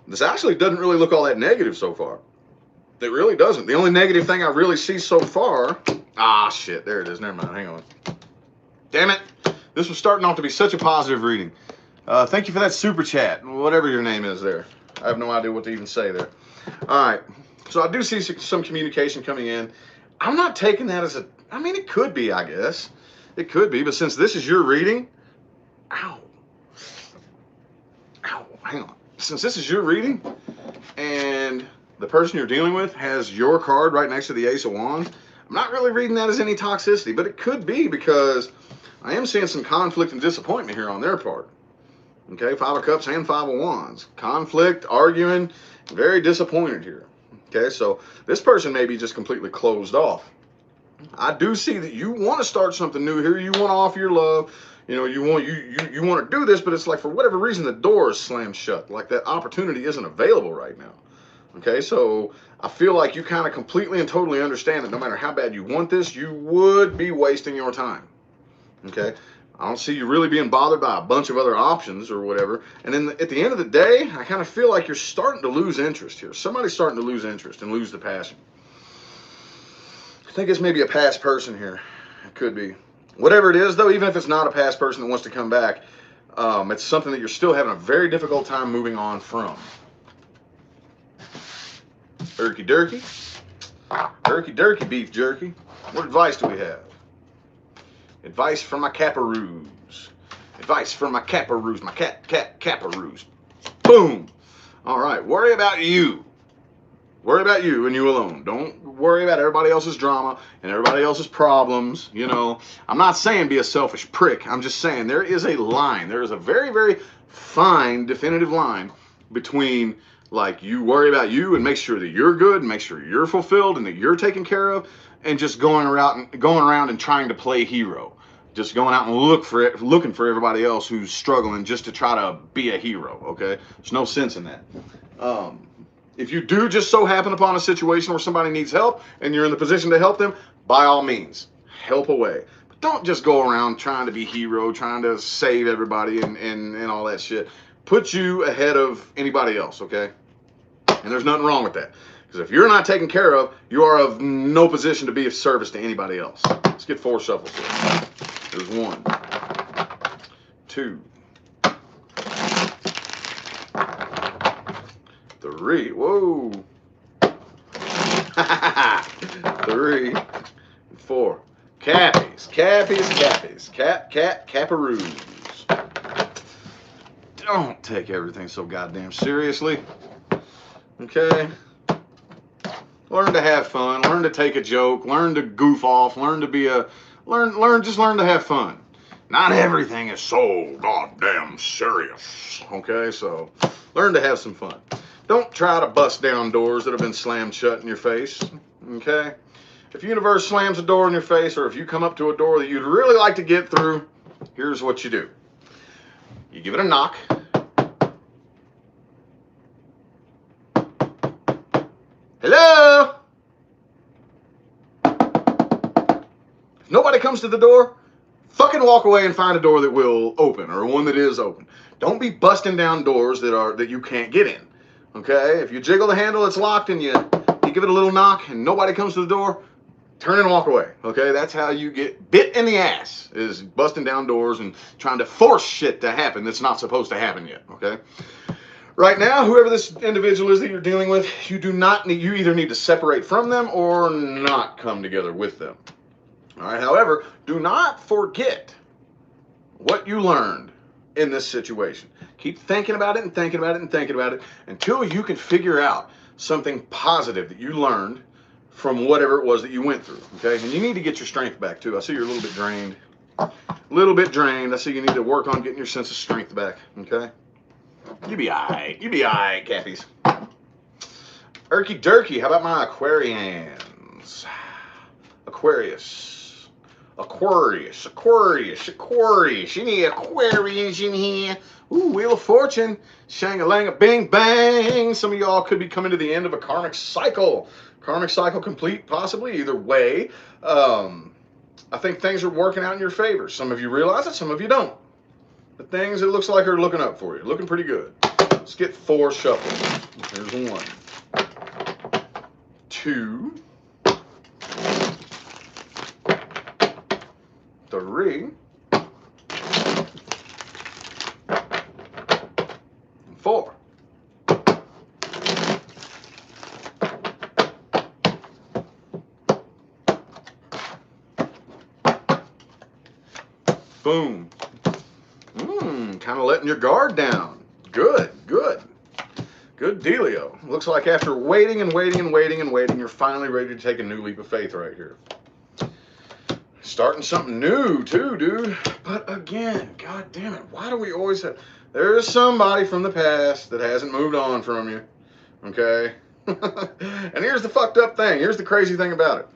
This actually doesn't really look all that negative so far. It really doesn't. The only negative thing I really see so far... Ah, shit. There it is. Never mind. Hang on. Damn it. This was starting off to be such a positive reading. Thank you for that super chat. Whatever your name is there. I have no idea what to even say there. All right. So I do see some communication coming in. I'm not taking that as a... I mean, it could be, I guess. It could be. But since this is your reading... Ow. Ow. Hang on. Since this is your reading, and the person you're dealing with has your card right next to the Ace of Wands, I'm not really reading that as any toxicity. But it could be, because I am seeing some conflict and disappointment here on their part. Okay, 5 of Cups and 5 of Wands. Conflict, arguing, very disappointed here. Okay, so this person may be just completely closed off. I do see that you want to start something new here. You want to offer your love. You know, you want to do this, but it's like for whatever reason the door is slammed shut. Like that opportunity isn't available right now. Okay, so I feel like you kind of completely and totally understand that no matter how bad you want this, you would be wasting your time. Okay, I don't see you really being bothered by a bunch of other options or whatever. And then at the end of the day, I kind of feel like you're starting to lose interest here. Somebody's starting to lose interest and lose the passion. I think it's maybe a past person here. It could be. Whatever it is, though, even if it's not a past person that wants to come back, it's something that you're still having a very difficult time moving on from. Erky Durky. Erky Durky beef jerky. What advice do we have? Advice from my caparoos. Advice from my caparoos. My caparoos. Boom. All right. Worry about you. Worry about you and you alone. Don't worry about everybody else's drama and everybody else's problems. You know, I'm not saying be a selfish prick. I'm just saying there is a line. There is a very, very fine, definitive line between, like, you worry about you and make sure that you're good and make sure you're fulfilled and that you're taken care of, and just going around and trying to play hero. Just going out and looking for everybody else who's struggling just to try to be a hero, okay? There's no sense in that. If you do just so happen upon a situation where somebody needs help and you're in the position to help them, by all means, help away. But don't just go around trying to be hero, trying to save everybody and all that shit. Put you ahead of anybody else, okay? And there's nothing wrong with that. Because if you're not taken care of, you are of no position to be of service to anybody else. Let's get 4 shuffles here. There's 1, 2, 3. Whoa. 3, 4. Cappies. Caparoos. Don't take everything so goddamn seriously. Okay? Learn to have fun. Learn to take a joke. Learn to goof off. Learn to be a... Learn to have fun. Not everything is so goddamn serious. Okay, so learn to have some fun. Don't try to bust down doors that have been slammed shut in your face. Okay? If universe slams a door in your face, or if you come up to a door that you'd really like to get through, here's what you do. You give it a knock. Hello? If nobody comes to the door, fucking walk away and find a door that will open, or one that is open. Don't be busting down doors that you can't get in. Okay? If you jiggle the handle, it's locked, and you give it a little knock and nobody comes to the door, turn and walk away. Okay? That's how you get bit in the ass, is busting down doors and trying to force shit to happen that's not supposed to happen yet. Okay? Right now, whoever this individual is that you're dealing with, you either need to separate from them or not come together with them. All right. However, do not forget what you learned in this situation. Keep thinking about it and thinking about it and thinking about it until you can figure out something positive that you learned from whatever it was that you went through. Okay. And you need to get your strength back too. I see you're a little bit drained. I see you need to work on getting your sense of strength back. Okay. You be alright. You be alright, Cappies. Erky Durky, how about my Aquarians? Aquarius. Any Aquarians in here? Ooh, Wheel of Fortune. Shang-a-lang-a bing bang. Some of y'all could be coming to the end of a karmic cycle. Karmic cycle complete, possibly. Either way, I think things are working out in your favor. Some of you realize it, some of you don't. The things it looks like are looking up for you. Looking pretty good. Let's get 4 shuffles. Here's 1, 2, 3, 4. Boom. Kind of letting your guard down. Good. Good dealio. Looks like after waiting, you're finally ready to take a new leap of faith right here. Starting something new too, dude. But again, god damn it, why do we always have... There's somebody from the past that hasn't moved on from you. Okay? And here's the fucked up thing. Here's the crazy thing about it.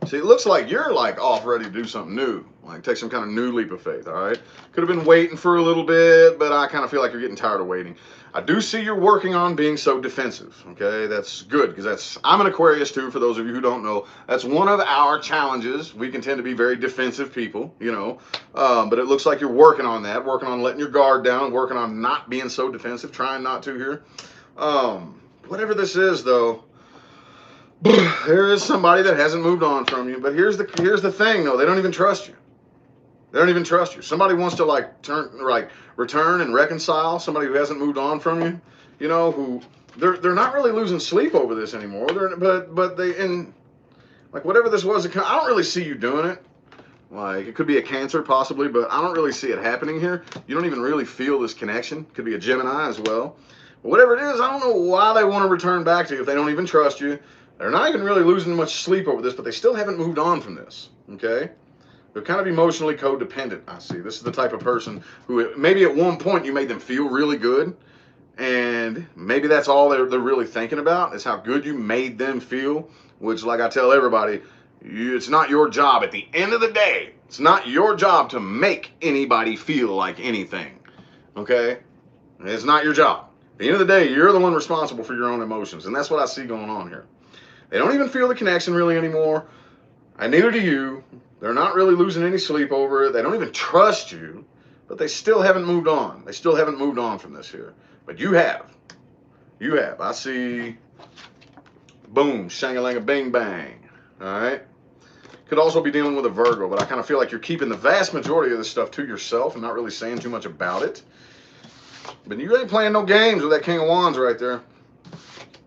See, it looks like you're like off ready to do something new. Like take some kind of new leap of faith, all right? Could have been waiting for a little bit, but I kind of feel like you're getting tired of waiting. I do see you're working on being so defensive, okay? That's good, because I'm an Aquarius too, for those of you who don't know. That's one of our challenges. We can tend to be very defensive people, you know. But it looks like you're working on that, working on letting your guard down, working on not being so defensive, trying not to here. Whatever this is, though, there is somebody that hasn't moved on from you. But here's the thing, though. They don't even trust you. They don't even trust you. Somebody wants to return and reconcile. Somebody who hasn't moved on from you. You know, who they're not really losing sleep over this anymore. But whatever this was, I don't really see you doing it. Like, it could be a Cancer possibly, but I don't really see it happening here. You don't even really feel this connection. Could be a Gemini as well. But whatever it is, I don't know why they want to return back to you if they don't even trust you. They're not even really losing much sleep over this, but they still haven't moved on from this, okay? They're kind of emotionally codependent, I see. This is the type of person who maybe at one point you made them feel really good, and maybe that's all they're really thinking about is how good you made them feel, which, like I tell everybody, it's not your job. At the end of the day, it's not your job to make anybody feel like anything, okay? It's not your job. At the end of the day, you're the one responsible for your own emotions, and that's what I see going on here. They don't even feel the connection really anymore, and neither do you. They're not really losing any sleep over it. They don't even trust you, but they still haven't moved on. They still haven't moved on from this here. But you have. You have. I see, boom, shang-a-lang-a bing bang. All right? Could also be dealing with a Virgo, but I kind of feel like you're keeping the vast majority of this stuff to yourself and not really saying too much about it. But you ain't playing no games with that King of Wands right there.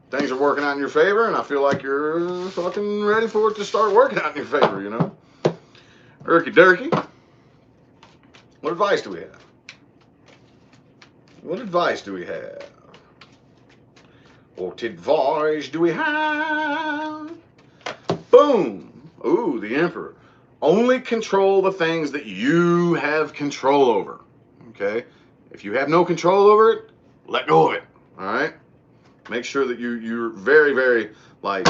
Things are working out in your favor, and I feel like you're fucking ready for it to start working out in your favor, you know? Erky Durky. What advice do we have? What advice do we have? What advice do we have? Boom. Ooh, the Emperor. Only control the things that you have control over. Okay? If you have no control over it, let go of it. All right? Make sure that you're very, very like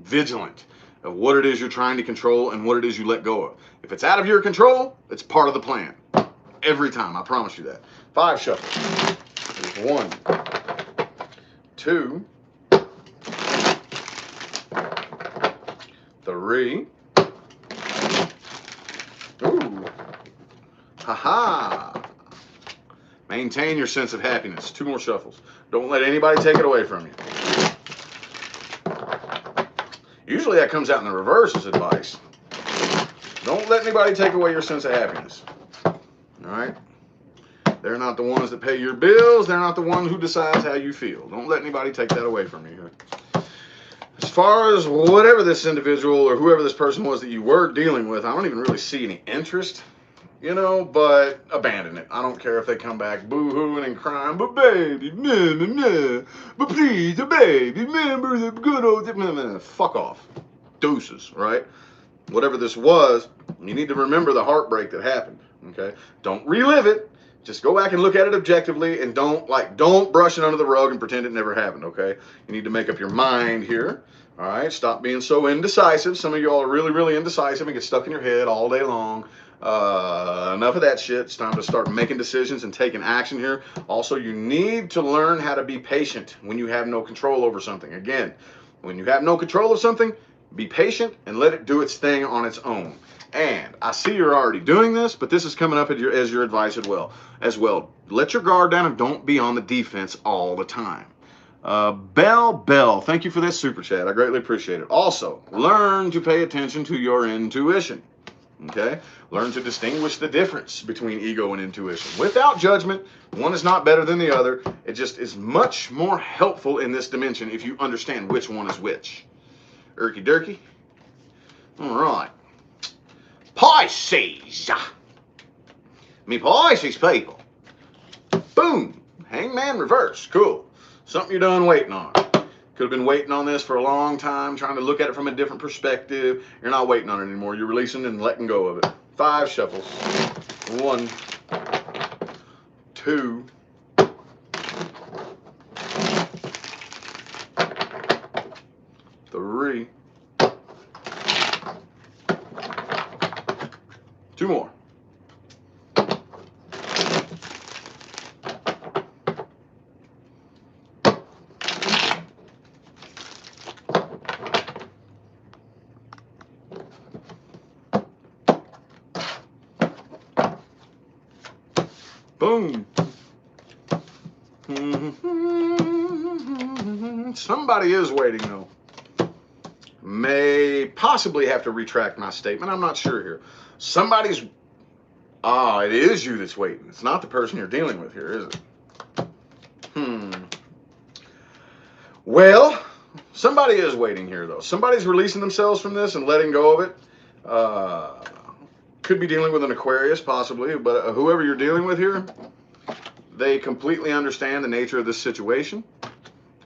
vigilant of what it is you're trying to control and what it is you let go of. If it's out of your control, it's part of the plan. Every time, I promise you that. 5 shuffles. There's 1, 2, 3. Ooh. Ha-ha. Maintain your sense of happiness. 2 more shuffles. Don't let anybody take it away from you. Usually that comes out in the reverse as advice. Don't let anybody take away your sense of happiness. All right? They're not the ones that pay your bills. They're not the one who decides how you feel. Don't let anybody take that away from you. As far as whatever this individual or whoever this person was that you were dealing with, I don't even really see any interest, you know, but abandon it. I don't care if they come back boo-hooing and crying, but baby, nah, nah, nah, but please, baby, remember the good old, nah, nah. Fuck off. Deuces, right? Whatever this was, you need to remember the heartbreak that happened, okay? Don't relive it. Just go back and look at it objectively, and don't brush it under the rug and pretend it never happened, okay? You need to make up your mind here, all right? Stop being so indecisive. Some of y'all are really, really indecisive and get stuck in your head all day long. Enough of that shit. It's time to start making decisions and taking action here. Also, you need to learn how to be patient when you have no control over something. Again, when you have no control of something, be patient and let it do its thing on its own. And I see you're already doing this, but this is coming up as your advice as well. Let your guard down and don't be on the defense all the time. Bell, thank you for this super chat. I greatly appreciate it. Also, learn to pay attention to your intuition. Okay? Learn to distinguish the difference between ego and intuition. Without judgment, one is not better than the other. It just is much more helpful in this dimension if you understand which one is which. Erky Durky. All right. Pisces. Me Pisces people. Boom. Hangman reverse. Cool. Something you're done waiting on. Could have been waiting on this for a long time, trying to look at it from a different perspective. You're not waiting on it anymore. You're releasing and letting go of it. 5 shuffles. 1, 2, 3. 2 more. Boom. Somebody is waiting though. May possibly have to retract my statement. I'm not sure here. Somebody's... it is you that's waiting. It's not the person you're dealing with here, is it? Well, somebody is waiting here, though. Somebody's releasing themselves from this and letting go of it. Could be dealing with an Aquarius, possibly, but whoever you're dealing with here, they completely understand the nature of this situation,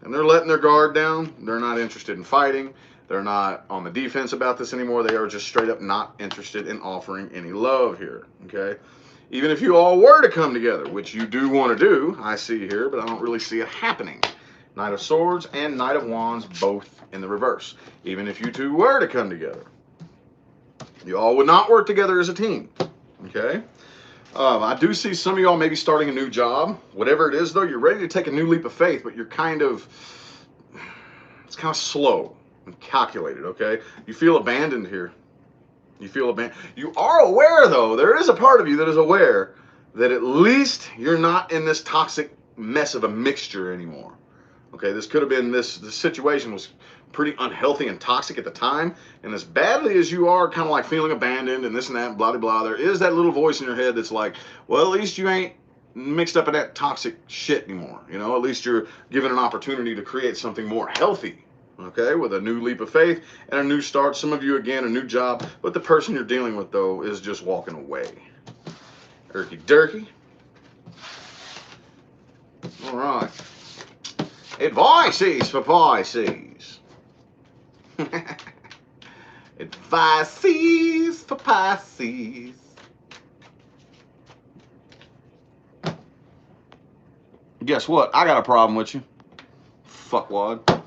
and they're letting their guard down. They're not interested in fighting. They're not on the defense about this anymore. They are just straight up not interested in offering any love here, okay? Even if you all were to come together, which you do want to do, I see here, but I don't really see it happening. Knight of Swords and Knight of Wands, both in the reverse. Even if you two were to come together, you all would not work together as a team, okay? I do see some of y'all maybe starting a new job. Whatever it is, though, you're ready to take a new leap of faith, but you're it's kind of slow and calculated, okay? You feel abandoned here. You feel abandoned. You are aware, though, there is a part of you that is aware that at least you're not in this toxic mess of a mixture anymore. Okay, this could have been, this situation was pretty unhealthy and toxic at the time, and as badly as you are kind of like feeling abandoned and this and that and blah, blah, blah, there is that little voice in your head that's like, well, at least you ain't mixed up in that toxic shit anymore. You know, at least you're given an opportunity to create something more healthy, okay, with a new leap of faith and a new start. Some of you, again, a new job, but the person you're dealing with, though, is just walking away. Erky Durky. All right. Advices for Pisces. Advices for Pisces. Guess what? I got a problem with you. Fuckwad.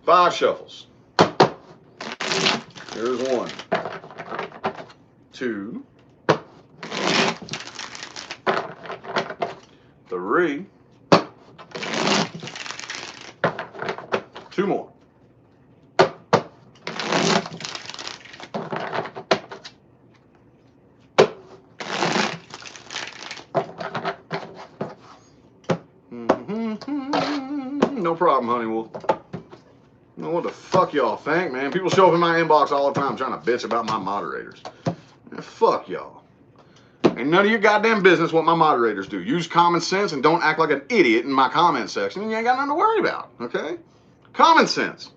5 shuffles. Here's 1, 2, 3, 2 more. No problem, honey wolf. You know what the fuck y'all think, man? People show up in my inbox all the time trying to bitch about my moderators. Man, fuck y'all. Ain't none of your goddamn business what my moderators do. Use common sense and don't act like an idiot in my comment section, and you ain't got nothing to worry about, okay? Common sense.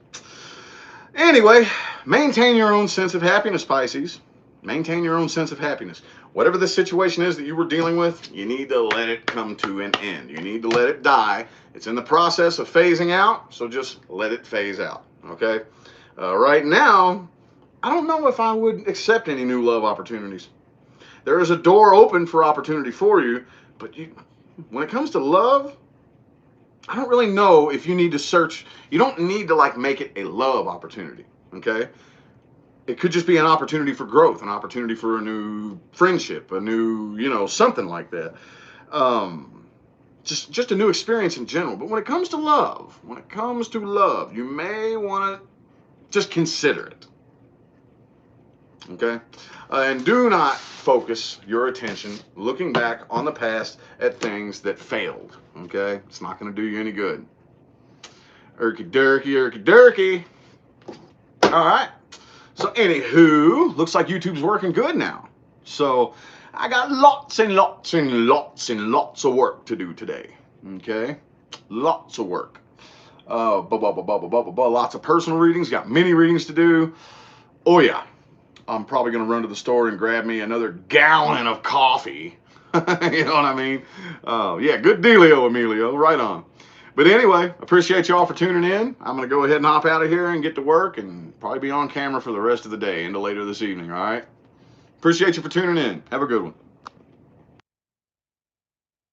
Anyway, maintain your own sense of happiness, Pisces. Maintain your own sense of happiness. Whatever the situation is that you were dealing with, you need to let it come to an end. You need to let it die. It's in the process of phasing out, so just let it phase out, okay? Right now, I don't know if I would accept any new love opportunities. There is a door open for opportunity for you, but when it comes to love, I don't really know if you need to search. You don't need to like make it a love opportunity, okay? It could just be an opportunity for growth, an opportunity for a new friendship, a new, something like that. Just a new experience in general. But when it comes to love, you may want to just consider it, okay? And do not focus your attention looking back on the past at things that failed, okay? It's not going to do you any good. Erky durky. All right. So anywho, looks like YouTube's working good now. So I got lots and lots and lots and lots of work to do today, okay? Lots of work. Lots of personal readings, got many readings to do. Oh yeah. I'm probably going to run to the store and grab me another gallon of coffee. You know what I mean? Yeah, good dealio, Emilio. Right on. But anyway, appreciate y'all for tuning in. I'm going to go ahead and hop out of here and get to work and probably be on camera for the rest of the day into later this evening, all right? Appreciate you for tuning in. Have a good one.